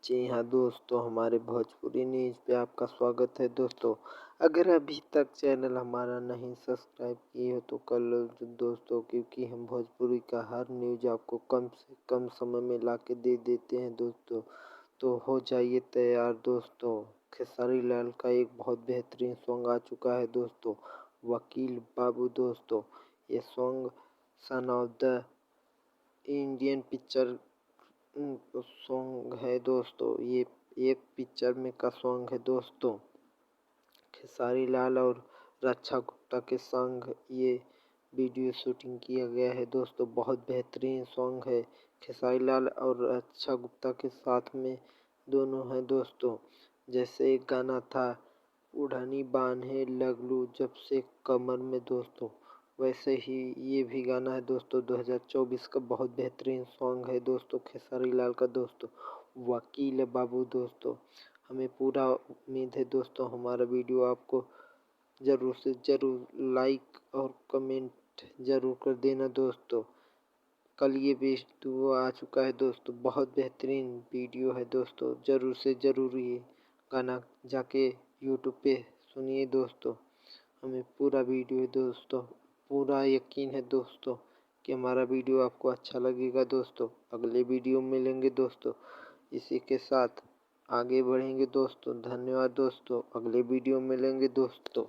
जी हाँ दोस्तों, हमारे भोजपुरी न्यूज़ पे आपका स्वागत है दोस्तों। अगर अभी तक चैनल हमारा नहीं सब्सक्राइब किए हो तो कर लो दोस्तों, क्योंकि हम भोजपुरी का हर न्यूज़ आपको कम से कम समय में ला के दे देते हैं दोस्तों। तो हो जाइए तैयार दोस्तों। खेसारी लाल का एक बहुत बेहतरीन सॉन्ग आ चुका है दोस्तों, वकील बाबू दोस्तों। ये song son of the Indian picture song है दोस्तों। ये एक पिक्चर में का सॉन्ग है दोस्तों। खेसारी लाल और रक्षा गुप्ता के संग ये वीडियो शूटिंग किया गया है दोस्तों। बहुत बेहतरीन सॉन्ग है। खेसारी लाल और रक्षा गुप्ता के साथ में दोनों हैं दोस्तों। जैसे एक गाना था, उड़नी बांधे लगलू जब से कमर में दोस्तों, वैसे ही ये भी गाना है दोस्तों। 2024 का बहुत बेहतरीन सॉन्ग है दोस्तों, खेसारी लाल का दोस्तों, वकील बाबू दोस्तों। हमें पूरा उम्मीद है दोस्तों हमारा वीडियो आपको ज़रूर से ज़रूर लाइक और कमेंट ज़रूर कर देना दोस्तों। कल ये वीडियो आ चुका है दोस्तों, बहुत बेहतरीन वीडियो है दोस्तों। ज़रूर से ज़रूर ये गाना जाके यूट्यूब पे सुनिए दोस्तों। हमें पूरा वीडियो है दोस्तों, पूरा यकीन है दोस्तों कि हमारा वीडियो आपको अच्छा लगेगा दोस्तों। अगले वीडियो में मिलेंगे दोस्तों। इसी के साथ आगे बढ़ेंगे दोस्तों। धन्यवाद दोस्तों, अगले वीडियो में मिलेंगे दोस्तों।